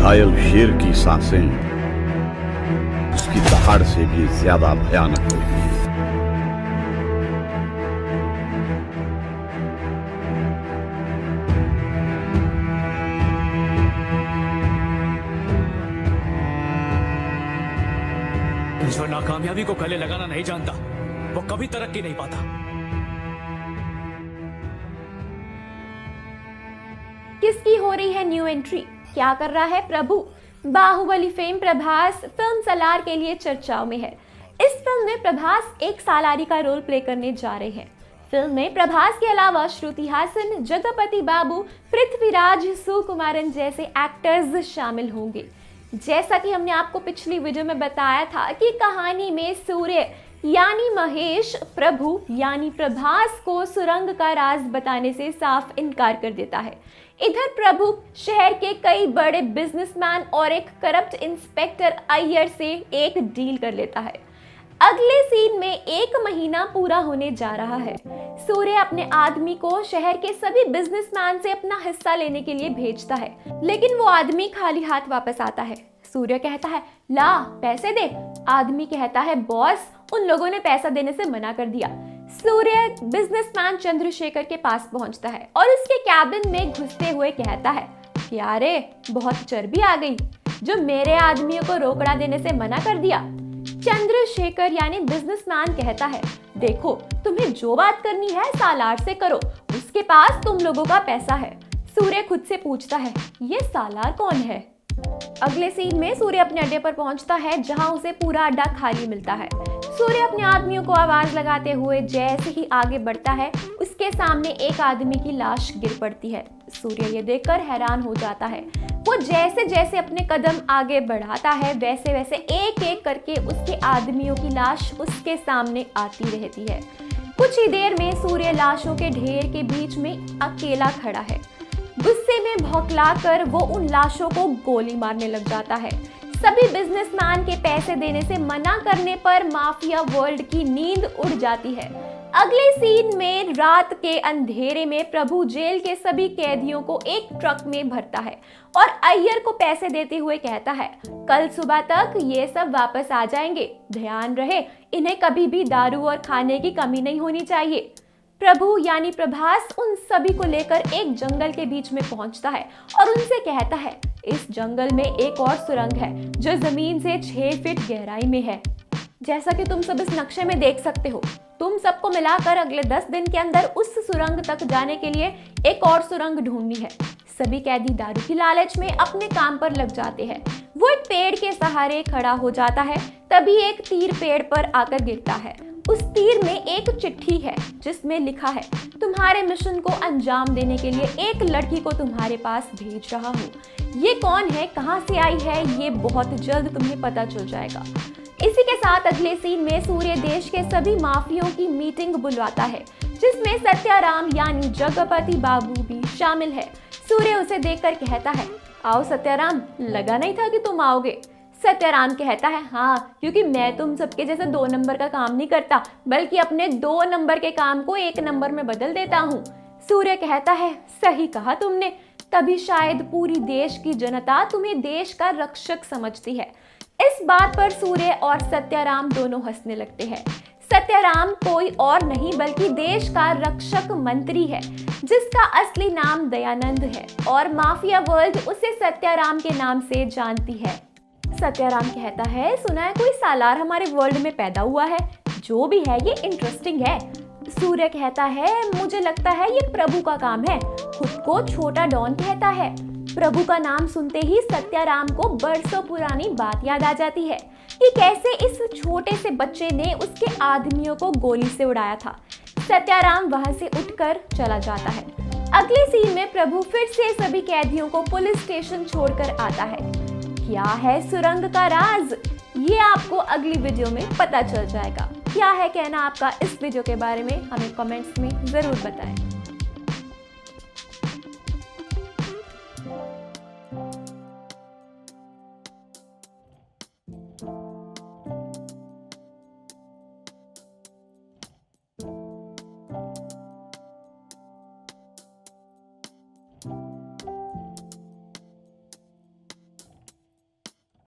घायल शेर की सांसें उसकी दहाड़ से भी ज्यादा भयानक होगी। जो नाकामयाबी को गले लगाना नहीं जानता वो कभी तरक्की नहीं पाता। किसकी हो रही है न्यू एंट्री? क्या कर रहा है प्रभु? बाहुबली फेम प्रभास फिल्म सालार के लिए चर्चाओं में है। इस फिल्म में प्रभास एक सालारी का रोल प्ले करने जा रहे हैं। फिल्म में प्रभास के अलावा श्रुति हासन, जगपति बाबू, पृथ्वीराज, सुकुमारन जैसे एक्टर्स शामिल होंगे। जैसा कि हमने आपको पिछली वीडियो में बताया था कि कहानी में सूर्य यानी महेश प्रभु यानी प्रभास को सुरंग का राज बताने से साफ इनकार कर देता है। इधर प्रभु शहर के कई बड़े बिजनेसमैन और एक करप्ट इंस्पेक्टर अय्यर से एक डील कर लेता है। अगले सीन में 1 महीना पूरा होने जा रहा है। सूर्य अपने आदमी को शहर के सभी बिजनेसमैन से अपना हिस्सा लेने के लिए भेजता है, लेकिन वो आदमी खाली हाथ वापस आता है। सूर्य कहता है ला पैसे दे। आदमी कहता है बॉस उन लोगों ने पैसा देने से मना कर दिया। सूर्य बिजनेसमैन चंद्रशेखर के पास पहुंचता है और उसके कैबिन में घुसते हुए कहता है यारे बहुत चर्बी आ गई जो मेरे आदमियों को रोकड़ा देने से मना कर दिया। चंद्रशेखर यानी बिजनेसमैन कहता है देखो तुम्हें जो बात करनी है सालार से करो, उसके पास तुम लोगों का पैसा है। सूर्य खुद से पूछता है ये सालार कौन है? अगले सीन में सूर्य अपने अड्डे पर पहुंचता है जहां उसे पूरा अड्डा खाली मिलता है। सूर्य अपने आदमियों को आवाज लगाते हुए जैसे ही आगे बढ़ता है उसके सामने एक आदमी की लाश गिर पड़ती है। सूर्य ये देखकर हैरान हो जाता है। वो जैसे जैसे अपने कदम आगे बढ़ाता है वैसे वैसे एक एक करके उसके आदमियों की लाश उसके सामने आती रहती है। कुछ ही देर में सूर्य लाशों के ढेर के बीच में अकेला खड़ा है। गुस्से में भौंकलाकर वो उन लाशों को गोली मारने लग जाता है। सभी बिजनेसमैन के पैसे देने से मना करने पर माफिया वर्ल्ड की नींद उड़ जाती है। अगले सीन में रात के अंधेरे में प्रभु जेल के सभी कैदियों को एक ट्रक में भरता है और अय्यर को पैसे देते हुए कहता है कल सुबह तक ये सब वापस आ जाएंगे, ध्यान रहे इन्हें कभी भी दारू और खाने की कमी नहीं होनी चाहिए। प्रभु यानी प्रभास उन सभी को लेकर एक जंगल के बीच में पहुंचता है और उनसे कहता है इस जंगल में एक और सुरंग है जो जमीन से 6 फीट गहराई में है। जैसा कि तुम सब इस नक्शे में देख सकते हो, तुम सबको मिलाकर अगले 10 दिन के अंदर उस सुरंग तक जाने के लिए एक और सुरंग ढूंढनी है। सभी कैदी दारू की लालच में अपने काम पर लग जाते हैं। वो एक पेड़ के सहारे खड़ा हो जाता है, तभी एक तीर पेड़ पर आकर गिरता है। उस तीर में एक चिट्ठी है जिसमें लिखा है तुम्हारे मिशन को अंजाम देने के लिए एक लड़की को तुम्हारे पास भेज रहा हूँ। ये कौन है, कहाँ से आई है, ये बहुत जल्द तुम्हें पता चल जाएगा। इसी के साथ अगले सीन में सूर्य देश के सभी माफियों की मीटिंग बुलवाता है जिसमें सत्याराम यानी जगपति बाबू भी शामिल है। सूर्य उसे देखकर कहता है आओ सत्याराम, लगा नहीं था कि तुम आओगे। सत्याराम कहता है हाँ, क्योंकि मैं तुम सबके जैसे 2 नंबर का काम नहीं करता बल्कि अपने 2 नंबर के काम को 1 नंबर में बदल देता हूँ। सूर्य कहता है सही कहा तुमने, तभी शायद पूरी देश की जनता तुम्हें देश का रक्षक समझती है। इस बात पर सूर्य और सत्याराम दोनों हंसने लगते हैं। सत्याराम कोई और नहीं बल्कि देश का रक्षक मंत्री है जिसका असली नाम दयानंद है और माफिया वर्ल्ड उसे सत्याराम के नाम से जानती है। सत्याराम कहता है सुना है कोई सालार हमारे वर्ल्ड में पैदा हुआ है, जो भी है ये इंटरेस्टिंग है। सूर्य कहता है मुझे लगता है ये प्रभु का काम है, खुद को छोटा डॉन कहता है। प्रभु का नाम सुनते ही सत्याराम को बरसों पुरानी बात याद आ जाती है कि कैसे इस छोटे से बच्चे ने उसके आदमियों को गोली से उड़ाया था। सत्याराम वहां से उठकर चला जाता है। अगले सीन में प्रभु फिर से सभी कैदियों को पुलिस स्टेशन छोड़कर आता है। क्या है सुरंग का राज, ये आपको अगली वीडियो में पता चल जाएगा। क्या है कहना आपका इस वीडियो के बारे में, हमें कमेंट्स में जरूर बताएं।